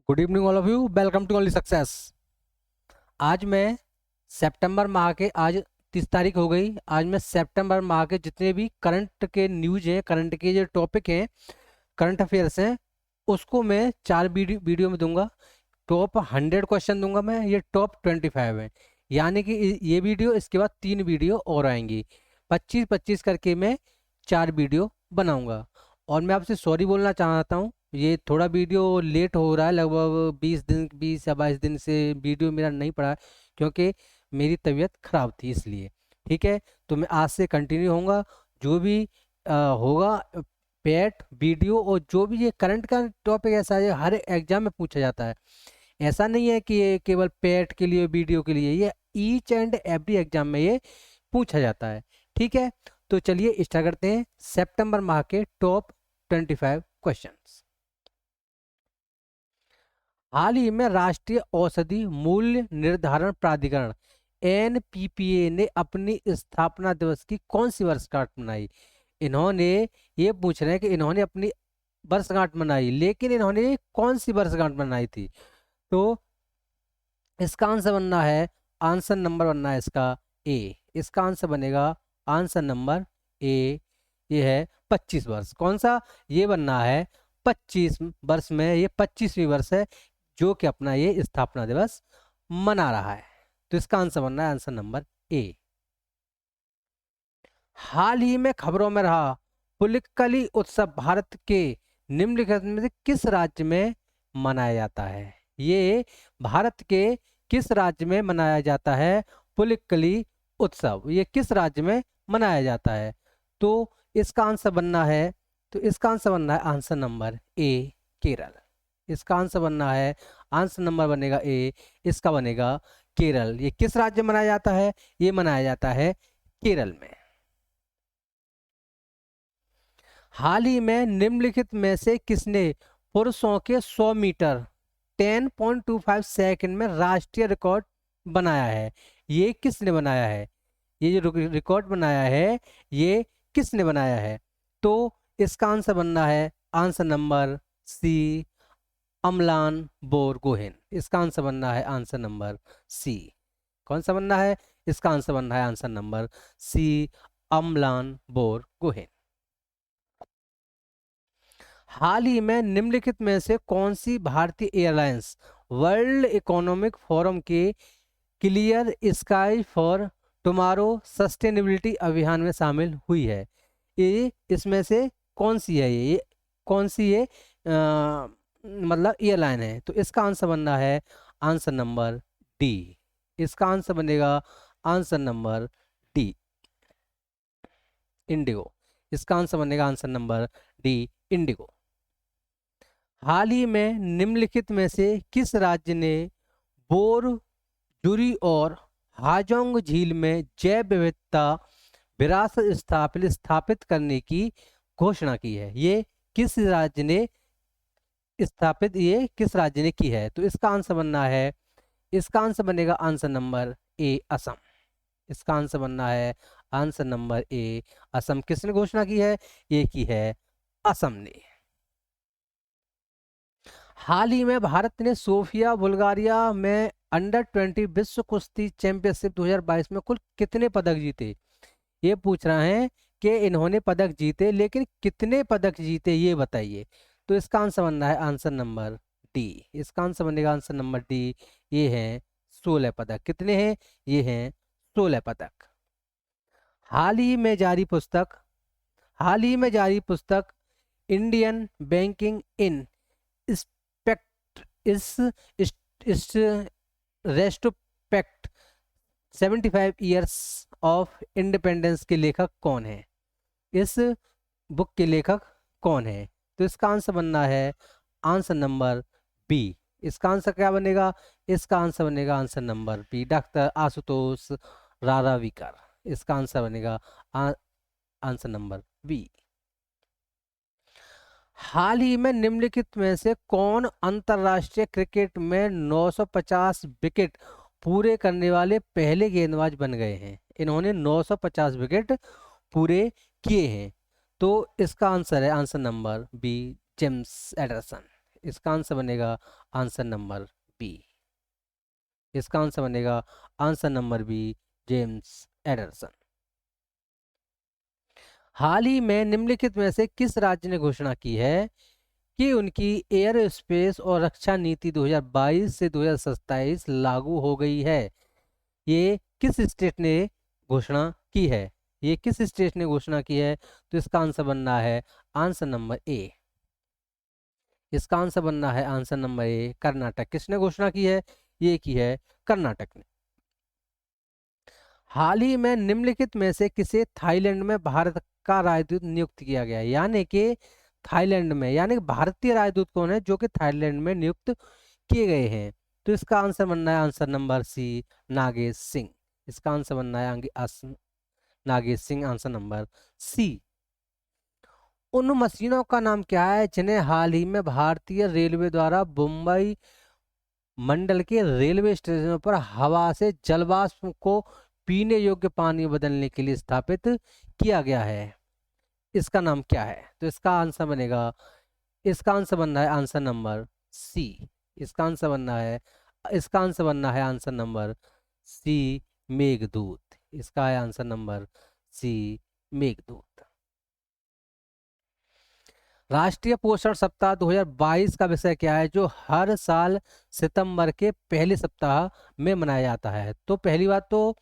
Good evening all of you, welcome to only success. आज मैं सितंबर माह के आज 30 तारीख हो गई। आज मैं सितंबर माह के जितने भी करंट के न्यूज हैं, करंट के जो टॉपिक हैं, करंट अफेयर्स हैं, उसको मैं 4 वीडियो में दूंगा। टॉप 100 क्वेश्चन दूंगा मैं, ये टॉप 25 है। यानी कि ये वीडियो, इसके बाद 3 वीडियो और आएंगी। 25-25 करके मैं 4 वीडियो बनाऊंगा। और मैं आपसे सॉरी बोलना चाहता हूँ, ये थोड़ा वीडियो लेट हो रहा है, लगभग 20 दिन 20 या 22 दिन से वीडियो मेरा नहीं पड़ा है, क्योंकि मेरी तबीयत खराब थी इसलिए। ठीक है, तो मैं आज से कंटिन्यू होऊंगा। जो भी होगा पेट वीडियो, और जो भी ये करंट का टॉपिक ऐसा है हर एग्जाम में पूछा जाता है। ऐसा नहीं है कि ये केवल पेट के लिए वीडियो के लिए, ये ईच एंड एवरी एग्जाम में ये पूछा जाता है। ठीक है, तो चलिए स्टार्ट करते हैं सितंबर माह के टॉप 25 क्वेश्चंस। हाल ही में राष्ट्रीय औषधि मूल्य निर्धारण प्राधिकरण एनपीपीए ने अपनी स्थापना दिवस की कौन सी वर्षगांठ मनाई? इन्होंने, ये पूछ रहे हैं कि इन्होंने अपनी वर्षगांठ मनाई, लेकिन इन्होंने कौन सी वर्षगांठ मनाई थी? तो इसका आंसर बनना है, आंसर नंबर बनना है इसका ए। इसका आंसर बनेगा आंसर नंबर ए। ये है 25 वर्ष। कौन सा? ये बनना है 25 वर्ष में, ये 25वीं वर्ष है जो कि अपना ये स्थापना दिवस मना रहा है। तो इसका आंसर बनना है आंसर नंबर ए। हाल ही में खबरों में रहा पुलिक्कली उत्सव भारत के निम्नलिखित में से किस राज्य में मनाया जाता है? ये भारत के किस राज्य में मनाया जाता है? पुलिक्कली उत्सव ये किस राज्य में मनाया जाता है? तो इसका आंसर बनना है, तो इसका आंसर बनना है आंसर नंबर ए, केरल। इसका आंसर बनना है, आंसर नंबर बनेगा ए, इसका बनेगा केरल। ये किस राज्य में मनाया जाता है? ये मनाया जाता है केरल में। हाल ही में निम्नलिखित में से किसने पुरुषों के 100 मीटर 10.25 सेकंड में राष्ट्रीय रिकॉर्ड बनाया है? ये किसने बनाया है? ये जो रिकॉर्ड बनाया है, ये किसने बनाया है? तो इसका आंसर बनना है answer number C, Amlan Borgohain. इसका आंसर बनना है आंसर नंबर सी। कौन सा बनना है? इसका आंसर बनना है answer number C, Amlan Borgohain. हाल ही में निम्नलिखित में से कौन सी भारतीय एयरलाइंस वर्ल्ड इकोनॉमिक फोरम के clear sky for tomorrow sustainability अभियान में शामिल हुई है? ये इसमें से कौन सी है? ये कौन सी ये मतलब एयरलाइन है? तो इसका आंसर बनना है आंसर नंबर डी। इसका आंसर बनेगा आंसर नंबर डी, इंडिगो। इसका आंसर बनेगा आंसर नंबर डी, इंडिगो। हाल ही में निम्नलिखित में से किस राज्य ने बोर जुरी और हाजोंग झील में जैव विविधता विरासत स्थापित करने की घोषणा की है? ये किस राज्य ने स्थापित, ये किस राज्य ने की है? तो इसका आंसर बनना है, इसका आंसर बनेगा आंसर नंबर ए, असम। इसका आंसर बनना है आंसर नंबर ए, असम। किसने घोषणा की है? ये की है असम ने। हाल ही में भारत ने सोफिया बुल्गारिया में अंडर 20 विश्व कुश्ती चैंपियनशिप 2022 में कुल कितने पदक जीते? ये पूछ रहे हैं कि इन्होंने पदक जीते, लेकिन कितने पदक जीते ये बताइए। तो इसका आंसर बनना है आंसर नंबर डी। इसका आंसर बनेगा आंसर नंबर डी। ये हैं 16 पदक। कितने हैं? ये हैं 16 पदक। हाल ही में जारी पुस्तक, हाल ही में जारी पुस्तक इंडियन बैंकिंग इन स्पेक्ट इस इस रेस्टोपेक्ट 75 ईयर्स ऑफ इंडिपेंडेंस के लेखक कौन है? इस बुक के लेखक कौन है? तो इसका आंसर बनना है आंसर नंबर बी। इसका आंसर क्या बनेगा? इसका आंसर बनेगा answer number B, doctor Ashutosh Raravikar. इसका आंसर बनेगा आंसर नंबर बी। हाल ही में निम्नलिखित में से कौन अंतरराष्ट्रीय क्रिकेट में 950 विकेट पूरे करने वाले पहले गेंदबाज बन गए हैं? इन्होंने 950 विकेट पूरे किए हैं। तो इसका आंसर है answer number B, James Anderson. इसका आंसर बनेगा आंसर नंबर बी। इसका आंसर बनेगा answer number B, James Anderson. हाल ही में निम्नलिखित में से किस राज्य ने घोषणा की है कि उनकी एयरोस्पेस और रक्षा नीति 2022 से 2027 लागू हो गई है? ये किस स्टेट ने घोषणा की है? ये किस स्टेट ने घोषणा की है? तो इसका आंसर बनना है आंसर नंबर ए। इसका आंसर बनना है आंसर नंबर ए, कर्नाटक। किसने घोषणा की है? ये की है कर्नाटक ने। हाल ही में निम्नलिखित में से किसे थाईलैंड में भारत का राजदूत नियुक्त किया गया है? यानी कि थाईलैंड में, यानी कि भारतीय राजदूत कौन है जो कि थाईलैंड में नियुक्त किए गए हैं? तो इसका आंसर बनना है answer number C, Nagesh Singh. इसका आंसर बनना है Nagesh Singh, answer number C. उन मशीनों का नाम क्या है जिन्हें हाल ही में भारतीय रेलवे द्वारा मुंबई मंडल के रेलवे स्टेशनों पर हवा से जलवाष्प को पीने योग्य पानी में बदलने के लिए स्थापित किया गया है? इसका नाम क्या है? तो इसका आंसर बनेगा, इसका आंसर बनना है आंसर नंबर सी। इसका आंसर बनना है, इसका आंसर बनना है आंसर नंबर सी, मेघदूत। इसका है आंसर नंबर सी, मेघदूत। राष्ट्रीय पोषण सप्ताह 2022 का विषय क्या है जो हर साल सितंबर के पहले सप्ताह में मनाया जाता है? तो पहली बात तो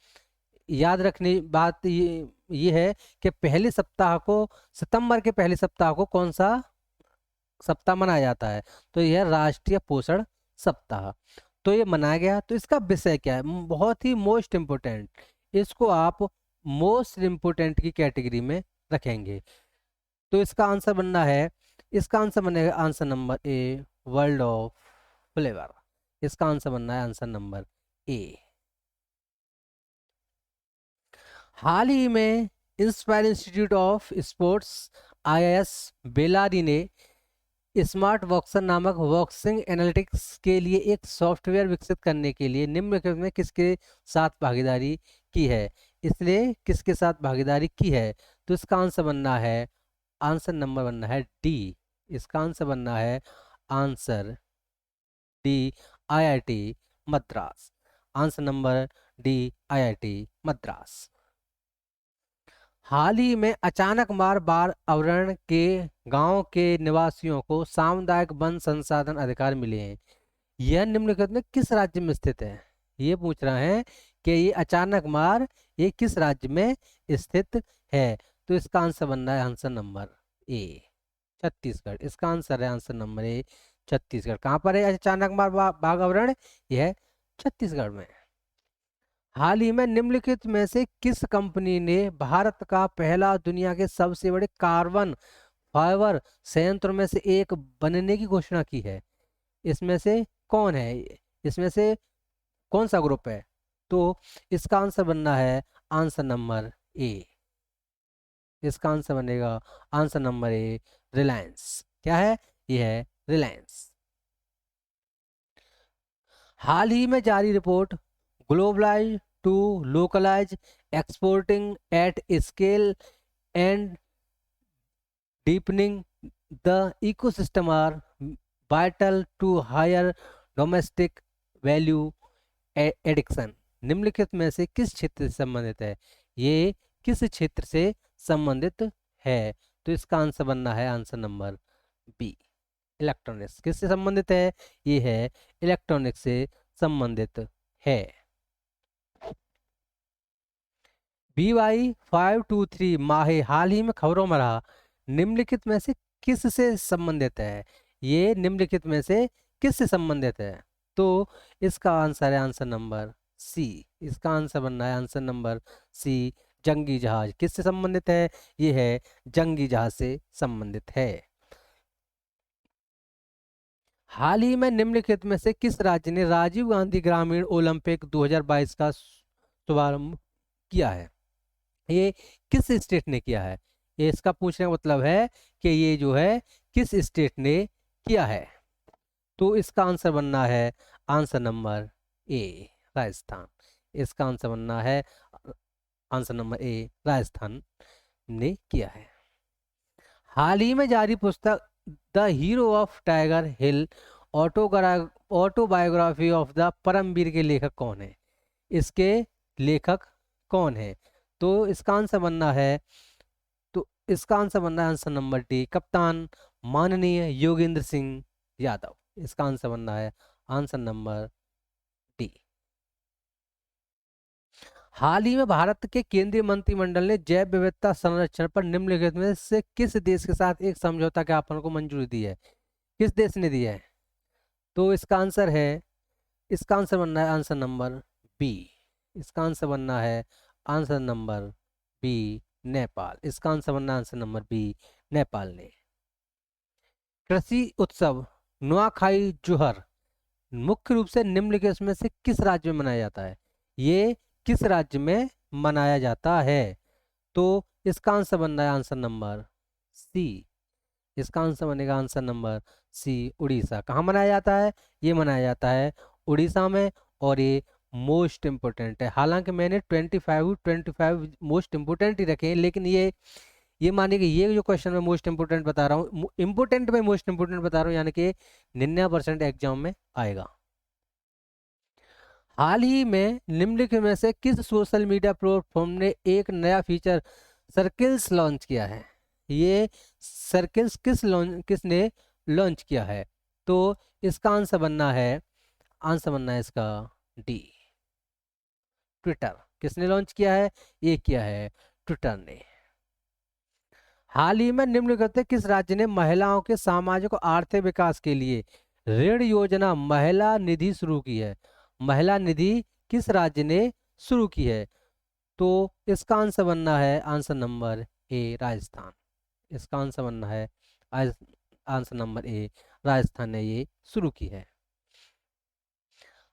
याद रखने बात ये है कि पहले सप्ताह को, सितंबर के पहले सप्ताह को कौन सा सप्ताह मनाया जाता है? तो यह राष्ट्रीय पोषण सप्ताह। तो ये मनाया गया, तो इसका विषय क्या है? बहुत ही मोस्ट इम्पोर्टेंट, इसको आप मोस्ट इम्पोर्टेंट की कैटेगरी में रखेंगे। तो इसका आंसर बनना है, इसका आंसर बनेगा answer number A, world of flavour. इसका आंसर बनना है आंसर नंबर ए। हाल ही में inspire institute of sports IIS Bellary ने स्मार्ट बॉक्सर नामक बॉक्सिंग एनालिटिक्स के लिए एक सॉफ्टवेयर विकसित करने के लिए निम्नलिखित में किसके साथ भागीदारी की है? इसलिए किसके साथ भागीदारी की है? तो इसका आंसर बनना है, आंसर नंबर बनना है डी। इसका आंसर बनना है answer D, IIT Madras. Answer number D, IIT Madras. हाल ही में अचानक मार बाढ़ आवरण के गांव के निवासियों को सामुदायिक वन संसाधन अधिकार मिले हैं। यह निम्नलिखित में किस राज्य में स्थित है? ये पूछ रहा है कि ये अचानक मार ये किस राज्य में स्थित है? तो इसका आंसर बनना है आंसर नंबर ए, छत्तीसगढ़। इसका आंसर है आंसर नंबर ए, छत्तीसगढ़। कहाँ पर है अचानक मार बाघ आवरण? यह है छत्तीसगढ़ में। हाल ही में निम्नलिखित में से किस कंपनी ने भारत का पहला दुनिया के सबसे बड़े कार्बन फाइबर संयंत्र में से एक बनने की घोषणा की है? इसमें से कौन है? इसमें से कौन सा ग्रुप है? तो इसका आंसर बनना है आंसर नंबर ए। इसका आंसर बनेगा आंसर नंबर ए, रिलायंस। क्या है? यह है रिलायंस। हाल ही में जारी report globalise to localise exporting at scale and deepening the ecosystem are vital to higher domestic value addition. निम्नलिखित में से किस क्षेत्र से संबंधित है? ये किस क्षेत्र से संबंधित है? तो इसका आंसर बनना है आंसर नंबर बी, इलेक्ट्रॉनिक्स। किससे संबंधित है? ये है इलेक्ट्रॉनिक्स से संबंधित है। BY523 माहे हाल ही में खबरों में रहा, निम्नलिखित में से किस से संबंधित है? ये निम्नलिखित में से किस से संबंधित है? तो इसका आंसर है आंसर नंबर सी। इसका आंसर बनना है आंसर नंबर सी, जंगी जहाज। किससे संबंधित है? ये है जंगी जहाज से संबंधित है। हाल ही में निम्नलिखित में से किस राज्य ने राजीव गांधी ग्रामीण ओलंपिक 2022 का शुभारंभ किया है? ये किस स्टेट ने किया है? ये इसका पूछने का मतलब है कि ये जो है किस स्टेट ने किया है? तो इसका आंसर बनना है आंसर नंबर ए, राजस्थान। इसका आंसर बनना है आंसर नंबर ए, राजस्थान ने किया है। हाल ही में जारी पुस्तक the hero of Tiger Hill autobiography of the Paramvir के लेखक कौन है? इसके लेखक कौन है? तो इसका आंसर बनना है, तो इसका आंसर बनना है आंसर नंबर डी, कप्तान माननीय योगेंद्र सिंह यादव। इसका आंसर बनना है आंसर नंबर डी। हाल ही में भारत के केंद्रीय मंत्रिमंडल ने जैव विविधता संरक्षण पर निम्नलिखित में से किस देश के साथ एक समझौता ज्ञापन को मंजूरी दी है? किस देश ने दिया है? तो इसका आंसर है, इसका आंसर बनना है आंसर नंबर बी। इसका आंसर बनना है आंसर नंबर बी, नेपाल। इसका आंसर बनना है आंसर नंबर बी, नेपाल ने। कृषि उत्सव नुआखाई जुहर मुख्य रूप से निम्नलिखित में से किस राज्य में मनाया जाता है? ये किस राज्य में मनाया जाता है? तो इसका आंसर बनना है आंसर नंबर सी। इसका आंसर बनेगा आंसर नंबर सी, उड़ीसा। कहाँ मनाया जाता है? ये मनाया जाता है उड़ीसा में, और ये मोस्ट इम्पोर्टेंट है। हालांकि मैंने 25 मोस्ट इम्पोर्टेंट ही रखे हैं, लेकिन ये मानिए कि ये जो क्वेश्चन मैं मोस्ट इम्पोर्टेंट बता रहा हूँ, इम्पोर्टेंट में मोस्ट इम्पोर्टेंट बता रहा हूँ, यानी कि 99% एग्जाम में आएगा। हाल ही में निम्नलिखित में से किस सोशल मीडिया प्लेटफॉर्म ने एक नया फीचर सर्किल्स लॉन्च किया है? ये सर्किल्स किसने लॉन्च किया है? तो इसका आंसर बनना है इसका डी, ट्विटर। किसने लॉन्च किया है? ये किया है ट्विटर ने। हाल ही में निम्नलिखित में किस राज्य ने महिलाओं के सामाजिक और आर्थिक विकास के लिए ऋण योजना महिला निधि शुरू की है? महिला निधि किस राज्य ने शुरू की है? तो इसका आंसर बनना है आंसर नंबर ए, राजस्थान। इसका आंसर बनना है आंसर नंबर ए, राजस्थान ने ये शुरू की है।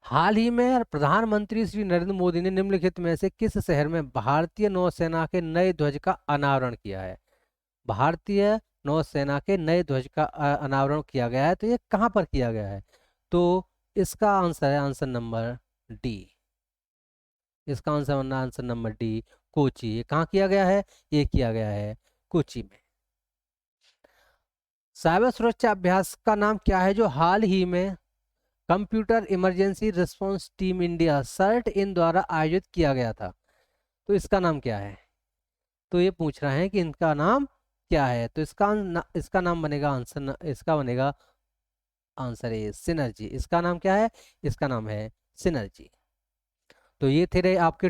हाल ही में प्रधानमंत्री श्री नरेंद्र मोदी ने निम्नलिखित में से किस शहर में भारतीय नौसेना के नए ध्वज का अनावरण किया है? भारतीय नौसेना के नए ध्वज का अनावरण किया गया है, तो ये कहाँ पर किया गया है? तो इसका आंसर है आंसर नंबर डी। इसका आंसर बनना आंसर नंबर डी, कोची। ये कहाँ किया गया है? ये किया गया है कोची में। साइबर सुरक्षा अभ्यास का नाम क्या है जो हाल ही में computer emergency response team India CERT In द्वारा आयोजित किया गया था? तो इसका नाम क्या है? तो ये पूछ रहे हैं कि इनका नाम क्या है। तो इसका नाम बनेगा इसका बनेगा आंसर है सिनर्जी। इसका नाम क्या है? इसका नाम है सिनर्जी। तो ये थे रहे आपके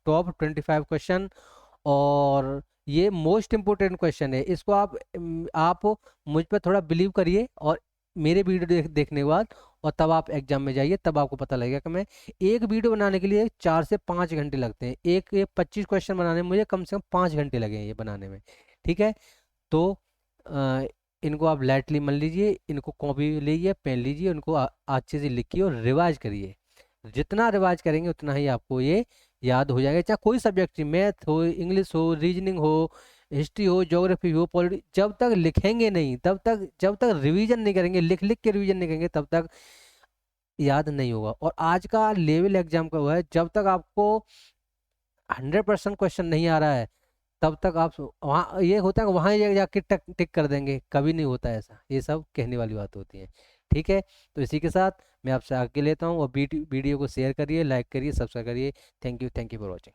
टॉप 25 क्वेश्चन, और ये मोस्ट इम्पोर्टेंट क्वेश्चन है। इसको आप मुझ पर थोड़ा बिलीव करिए, और मेरे वीडियो देखने के बाद, और तब आप एग्जाम में जाइए, तब आपको पता लगेगा कि मैं एक वीडियो बनाने के लिए 4 से 5 घंटे लगते हैं। एक 25 क्वेश्चन बनाने में मुझे कम से कम 5 घंटे लगे हैं ये बनाने में। ठीक है, तो इनको आप लाइटली मान लीजिए, इनको कॉपी लीजिए, पेन लीजिए, उनको अच्छे से लिखिए और रिवाइज करिए। जितना रिवाइज करेंगे उतना ही आपको ये याद हो जाएगा, चाहे कोई सब्जेक्ट, मैथ हो, इंग्लिश हो, रीजनिंग हो, हिस्ट्री हो, ज्योग्राफी हो, पॉलिटी। जब तक लिखेंगे नहीं, जब तक रिवीजन नहीं करेंगे, लिख लिख के रिवीजन नहीं करेंगे, तब तक याद नहीं होगा। और आज का लेवल एग्जाम का हुआ है, जब तक आपको 100% क्वेश्चन नहीं आ रहा है, तब तक आप वहाँ, ये होता है कि वहाँ जाके टिक कर देंगे, कभी नहीं होता है ऐसा। ये सब कहने वाली बात होती है। ठीक है, तो इसी के साथ मैं आपसे आगे लेता हूँ, और वीडियो को शेयर करिए, लाइक करिए, सब्सक्राइब करिए। Thank you for watching.